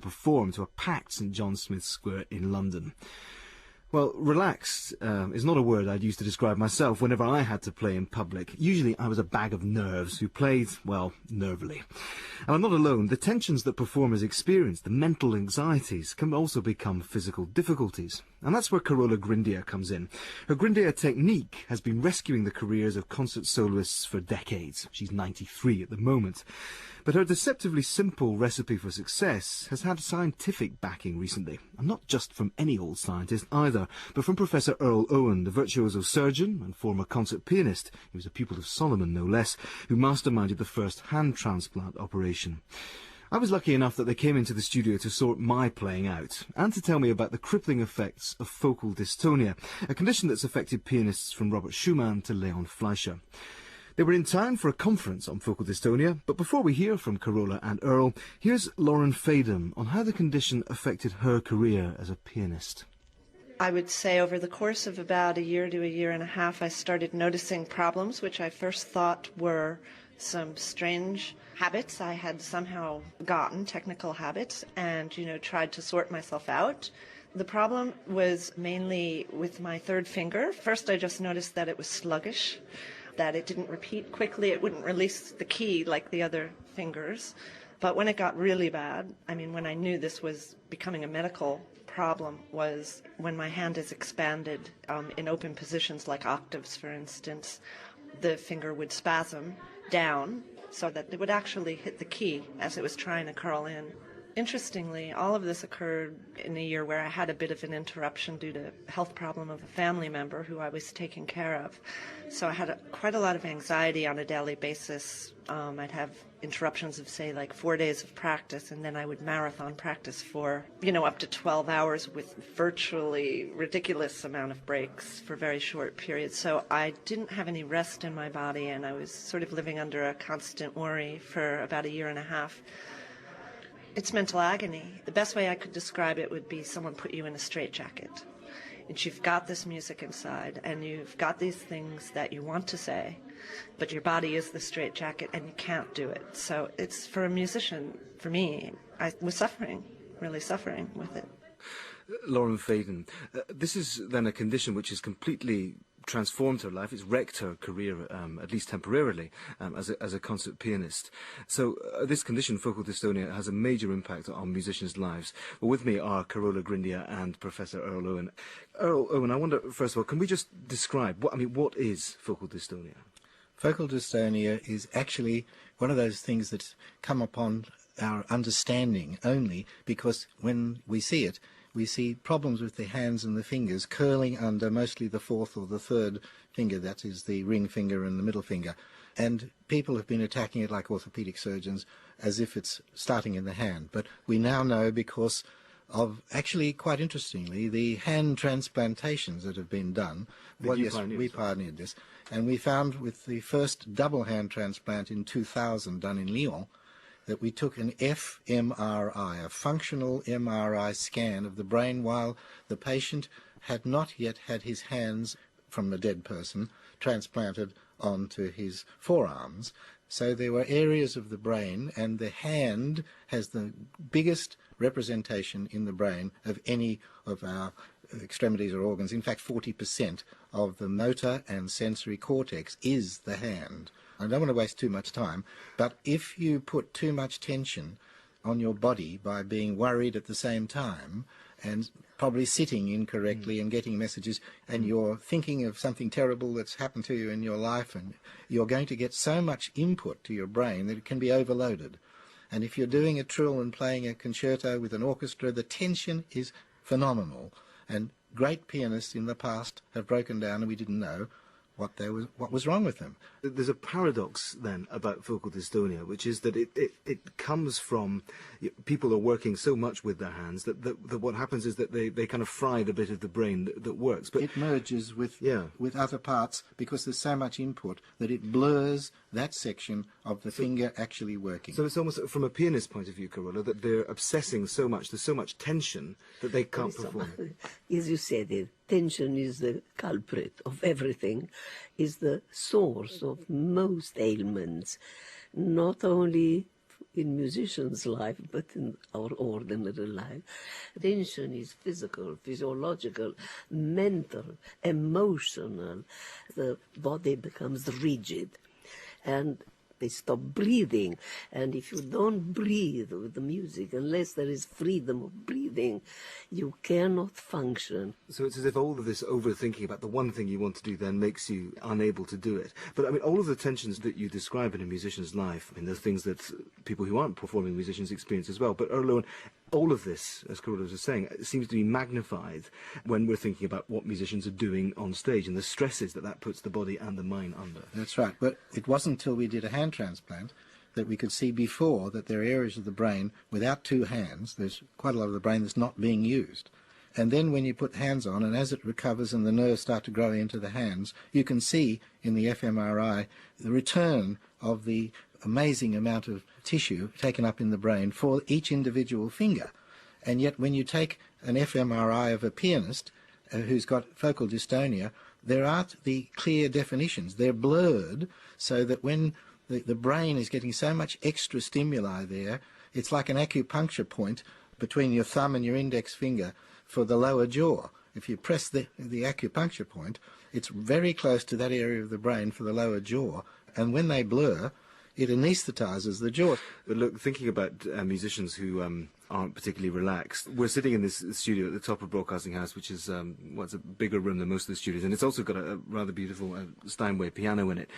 perform to a packed St John Smith Square in London. Well, relaxed is not a word I'd use to describe myself whenever I had to play in public. Usually I was a bag of nerves who played, well, nervily. And I'm not alone. The tensions that performers experience, the mental anxieties, can also become physical difficulties. And that's where Carola Grindea comes in. Her Grindea technique has been rescuing the careers of concert soloists for decades. She's 93 at the moment. But her deceptively simple recipe for success has had scientific backing recently. And not just from any old scientist either, but from Professor Earl Owen, the virtuoso surgeon and former concert pianist. He was a pupil of Solomon, no less, who masterminded the first hand transplant operation. I was lucky enough that they came into the studio to sort my playing out and to tell me about the crippling effects of focal dystonia, a condition that's affected pianists from Robert Schumann to Leon Fleischer. They were in town for a conference on focal dystonia, but before we hear from Carola and Earl, here's Lauren Fadem on how the condition affected her career as a pianist. I would say over the course of about a year to a year and a half, I started noticing problems which I first thought were some strange habits I had somehow gotten, technical habits, and, tried to sort myself out. The problem was mainly with my third finger. First, I just noticed that it was sluggish, that it didn't repeat quickly, it wouldn't release the key like the other fingers. But when it got really bad, when I knew this was becoming a medical problem, was when my hand is expanded in open positions like octaves, for instance, the finger would spasm down so that it would actually hit the key as it was trying to curl in. Interestingly, all of this occurred in a year where I had a bit of an interruption due to a health problem of a family member who I was taking care of. So I had quite a lot of anxiety on a daily basis. I'd have interruptions of, say, like 4 days of practice, and then I would marathon practice for, up to 12 hours with virtually ridiculous amount of breaks for very short periods. So I didn't have any rest in my body, and I was sort of living under a constant worry for about a year and a half. It's mental agony. The best way I could describe it would be someone put you in a straitjacket. And you've got this music inside, and you've got these things that you want to say, but your body is the straitjacket, and you can't do it. So it's, for a musician, for me, I was suffering, really suffering with it. Lauren Fadem, this is then a condition which has completely transformed her life. It's wrecked her career, at least temporarily, as a concert pianist. So this condition, focal dystonia, has a major impact on musicians' lives. Well, with me are Carola Grindea and Professor Earl Owen. Earl Owen, I wonder, first of all, can we just describe, what is focal dystonia? Focal dystonia is actually one of those things that come upon our understanding only because when we see it, we see problems with the hands and the fingers curling under mostly the fourth or the third finger, that is the ring finger and the middle finger. And people have been attacking it like orthopedic surgeons as if it's starting in the hand. But we now know because of, actually, quite interestingly, the hand transplantations that have been done. We pioneered this. And we found with the first double hand transplant in 2000 done in Lyon, that we took an fMRI, a functional MRI scan of the brain while the patient had not yet had his hands from the dead person transplanted onto his forearms. So there were areas of the brain, and the hand has the biggest representation in the brain of any of our extremities or organs. In fact, 40% of the motor and sensory cortex is the hand. I don't want to waste too much time, but if you put too much tension on your body by being worried at the same time and probably sitting incorrectly and getting messages, and you're thinking of something terrible that's happened to you in your life, and you're going to get so much input to your brain that it can be overloaded. And if you're doing a trill and playing a concerto with an orchestra, the tension is phenomenal. And great pianists in the past have broken down and we didn't know what was wrong with them. There's a paradox then about focal dystonia, which is that it comes from people are working so much with their hands that what happens is that they kind of fry the bit of the brain that works. But it merges with other parts because there's so much input that it blurs that section of the finger actually working. So it's almost from a pianist's point of view, Carola, that they're obsessing so much, there's so much tension that they can't perform. As you said, tension is the culprit of everything, is the source of most ailments, not only in musicians' life, but in our ordinary life. Tension is physical, physiological, mental, emotional. The body becomes rigid, and they stop breathing. And if you don't breathe with the music, unless there is freedom of breathing, you cannot function. So it's as if all of this overthinking about the one thing you want to do then makes you unable to do it. But I mean, all of the tensions that you describe in a musician's life, I mean, they're things that people who aren't performing musicians experience as well. But Earl, Owen, all of this, as Carola was saying, seems to be magnified when we're thinking about what musicians are doing on stage and the stresses that that puts the body and the mind under. That's right. But it wasn't until we did a hand transplant that we could see before that there are areas of the brain without two hands. There's quite a lot of the brain that's not being used. And then when you put hands on, and as it recovers and the nerves start to grow into the hands, you can see in the fMRI the return of the amazing amount of tissue taken up in the brain for each individual finger. And yet when you take an fMRI of a pianist who's got focal dystonia, there aren't the clear definitions. They're blurred so that when the brain is getting so much extra stimuli there, it's like an acupuncture point between your thumb and your index finger for the lower jaw. If you press the acupuncture point, it's very close to that area of the brain for the lower jaw, and when they blur, it anaesthetizes the jaw. But look, thinking about musicians who aren't particularly relaxed, we're sitting in this studio at the top of Broadcasting House, which is it's a bigger room than most of the studios, and it's also got a rather beautiful Steinway piano in it.